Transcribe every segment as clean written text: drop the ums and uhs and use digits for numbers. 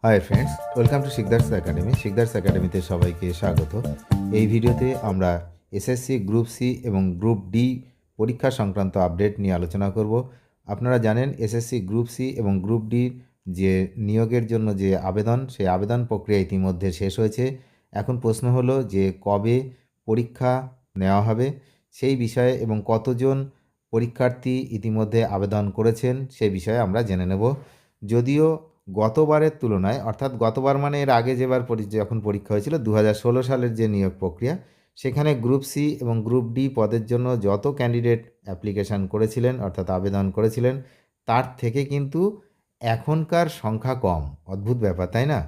Hi friends, welcome to Sikdar's academy. Sikdar's একাডেমিতে সবাইকে স্বাগত। এই ভিডিওতে আমরা এসএসসি গ্রুপ সি এবং গ্রুপ ডি পরীক্ষা সংক্রান্ত আপডেট নিয়ে আলোচনা করব। আপনারা জানেন এসএসসি গ্রুপ সি এবং গ্রুপ ডি যে নিয়োগের জন্য যে আবেদন, সেই আবেদন প্রক্রিয়া ইতিমধ্যে শেষ হয়েছে। এখন প্রশ্ন হলো যে কবে পরীক্ষা নেওয়া হবে সেই বিষয়ে এবং কতজন পরীক্ষার্থী ইতিমধ্যে আবেদন করেছেন সেই বিষয়ে আমরা জেনে নেব। যদিও গতবারের তুলনায়, অর্থাৎ গতবার মানে এর আগে যেবার যখন পরীক্ষা হয়েছিল 2016 সালের যে নিয়োগ প্রক্রিয়া, সেখানে গ্রুপ সি এবং গ্রুপ ডি পদের জন্য যত ক্যান্ডিডেট অ্যাপ্লিকেশান করেছিলেন অর্থাৎ আবেদন করেছিলেন, তার থেকে কিন্তু এখনকার সংখ্যা কম। অদ্ভুত ব্যাপার, তাই না?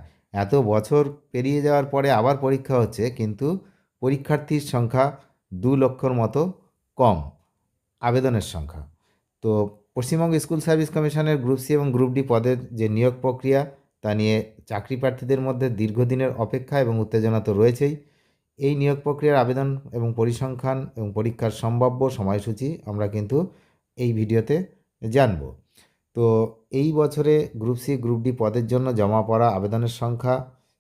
এত বছর পেরিয়ে যাওয়ার পরে আবার পরীক্ষা হচ্ছে, কিন্তু পরীক্ষার্থীর সংখ্যা 2 লক্ষর মতো কম আবেদনের সংখ্যা। তো পশ্চিমবঙ্গ স্কুল সার্ভিস কমিশনের গ্রুপ সি এবং গ্রুপ ডি পদের যে নিয়োগ প্রক্রিয়া, তা নিয়ে চাকরি প্রার্থীদের মধ্যে দীর্ঘদিনের অপেক্ষা এবং উত্তেজনা তো রয়েছেই। এই নিয়োগ প্রক্রিয়ার আবেদন এবং পরিসংখ্যান এবং পরীক্ষার সম্ভাব্য সময়সূচি আমরা কিন্তু এই ভিডিওতে জানব। তো এই বছরে গ্রুপ সি গ্রুপ ডি পদের জন্য জমা পড়া আবেদনের সংখ্যা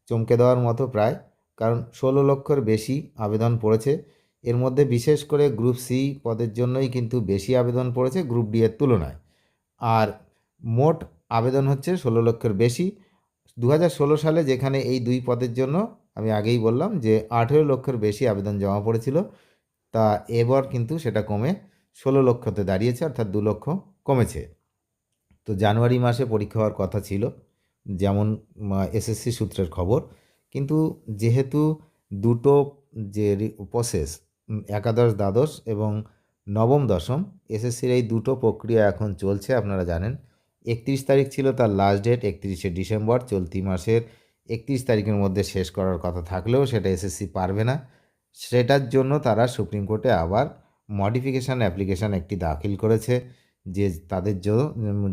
চমকে দেওয়ার মতো প্রায়, কারণ 16 লক্ষর বেশি আবেদন পড়েছে। এর মধ্যে বিশেষ করে গ্রুপ সি পদের জন্যই কিন্তু বেশি আবেদন পড়েছে গ্রুপ ডি এর তুলনায়। আর মোট আবেদন হচ্ছে 16 লক্ষের বেশি। 2016 সালে যেখানে এই দুই পদের জন্য আমি আগেই বললাম যে 18 লক্ষের বেশি আবেদন জমা পড়েছিল, তা এবার কিন্তু সেটা কমে 16 লক্ষতে দাঁড়িয়েছে, অর্থাৎ 2 লক্ষ কমেছে। তো জানুয়ারি মাসে পরীক্ষা হওয়ার কথা ছিল, যেমন এসএসসি সূত্রের খবর। কিন্তু যেহেতু দুটো যে প্রসেস, একাদশ দ্বাদশ এবং নবম দশম এসএসসির এই দুটো প্রক্রিয়া এখন চলছে, আপনারা জানেন। 31 তারিখ ছিল তার লাস্ট ডেট, 31শে ডিসেম্বর। চলতি মাসের 31 তারিখের মধ্যে শেষ করার কথা থাকলেও সেটা এসএসসি পারবে না। সেটার জন্য তারা সুপ্রিম কোর্টে আবার মডিফিকেশান অ্যাপ্লিকেশান একটি দাখিল করেছে, যে তাদের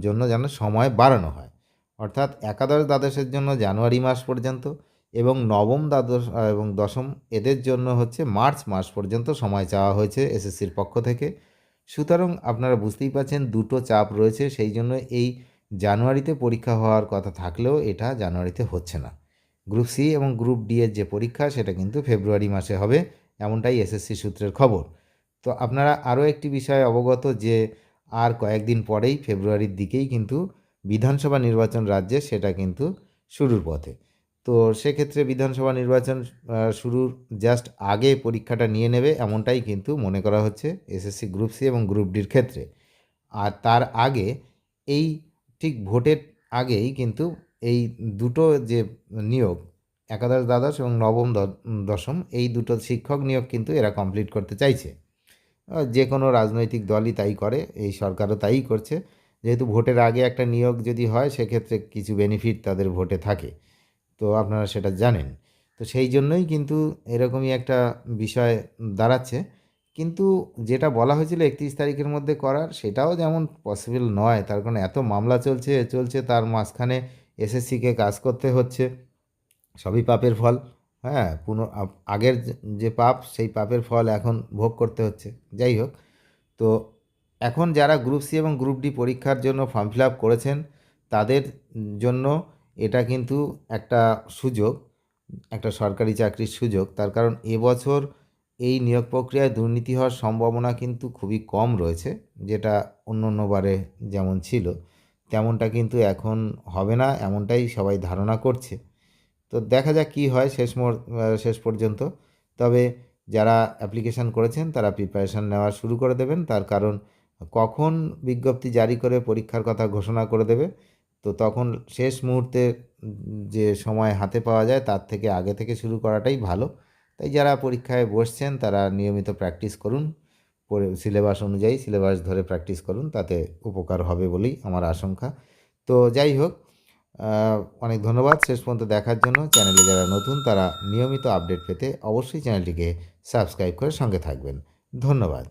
জন্য যেন সময় বাড়ানো হয়। অর্থাৎ একাদশ দ্বাদশের জন্য জানুয়ারি মাস পর্যন্ত এবং নবম দ্বাদশ এবং দশম এদের জন্য হচ্ছে মার্চ মাস পর্যন্ত সময় চাওয়া হয়েছে এসএসসির পক্ষ থেকে। সুতরাং আপনারা বুঝতেই পারছেন দুটো চাপ রয়েছে, সেই জন্য এই জানুয়ারিতে পরীক্ষা হওয়ার কথা থাকলেও এটা জানুয়ারিতে হচ্ছে না। গ্রুপ সি এবং গ্রুপ ডি এর যে পরীক্ষা সেটা কিন্তু ফেব্রুয়ারি মাসে হবে, এমনটাই এসএসসি সূত্রের খবর। তো আপনারা আরও একটি বিষয়ে অবগত যে আর কয়েকদিন পরেই ফেব্রুয়ারির দিকেই কিন্তু বিধানসভা নির্বাচন রাজ্যে সেটা কিন্তু শুরুর পথে। তো সেক্ষেত্রে বিধানসভা নির্বাচন শুরুর জাস্ট আগে পরীক্ষাটা নিয়ে নেবে, এমনটাই কিন্তু মনে করা হচ্ছে এসএসসি গ্রুপ সি এবং গ্রুপ ডির ক্ষেত্রে। আর তার আগে এই ঠিক ভোটের আগেই কিন্তু এই দুটো যে নিয়োগ, একাদশ দ্বাদশ এবং নবম দশম, এই দুটো শিক্ষক নিয়োগ কিন্তু এরা কমপ্লিট করতে চাইছে। যে কোনো রাজনৈতিক দলই তাই করে, এই সরকারও তাই করছে। যেহেতু ভোটের আগে একটা নিয়োগ যদি হয়, সেক্ষেত্রে কিছু বেনিফিট তাদের ভোটে থাকে, তো আপনারা সেটা জানেন। তো সেই জন্যই কিন্তু এরকমই একটা বিষয় দাঁড়াচ্ছে। কিন্তু যেটা বলা হয়েছিল 31 তারিখের মধ্যে করার, সেটাও যেমন পসিবল নয়, তার কারণ এত মামলা চলছে তার মাঝখানে এসএসসিকে কাজ করতে হচ্ছে। সবই পাপের ফল। হ্যাঁ, আগের যে পাপ, সেই পাপের ফল এখন ভোগ করতে হচ্ছে। যাই হোক, তো এখন যারা গ্রুপ সি এবং গ্রুপ ডি পরীক্ষার জন্য ফর্ম ফিল আপ করেছেন, তাদের জন্য এটা কিন্তু একটা সুযোগ, একটা সরকারি চাকরির সুযোগ। তার কারণ এবছর এই নিয়োগ প্রক্রিয়ায় দুর্নীতি হওয়ার সম্ভাবনা কিন্তু খুবই কম রয়েছে, যেটা অন্য বারে যেমন ছিল তেমনটা কিন্তু এখন হবে না, এমনটাই সবাই ধারণা করছে। তো দেখা যাক কী হয় শেষ পর্যন্ত। তবে যারা অ্যাপ্লিকেশান করেছেন তারা প্রিপারেশান নেওয়া শুরু করে দেবেন, তার কারণ কখন বিজ্ঞপ্তি জারি করে পরীক্ষার কথা ঘোষণা করে দেবে, তো তখন শেষ মুহূর্তে যে সময় হাতে পাওয়া যায় তার থেকে আগে থেকে শুরু করাটাই ভালো। তাই যারা পরীক্ষায় বসছেন তারা নিয়মিত প্র্যাকটিস করুন, সিলেবাস অনুযায়ী সিলেবাস ধরে প্র্যাকটিস করুন, তাতে উপকার হবে বলেই আমার আশঙ্কা। তো যাই হোক, অনেক ধন্যবাদ শেষ পর্যন্ত দেখার জন্য। চ্যানেলে যারা নতুন তারা নিয়মিত আপডেট পেতে অবশ্যই চ্যানেলটিকে সাবস্ক্রাইব করে সঙ্গে থাকবেন। ধন্যবাদ।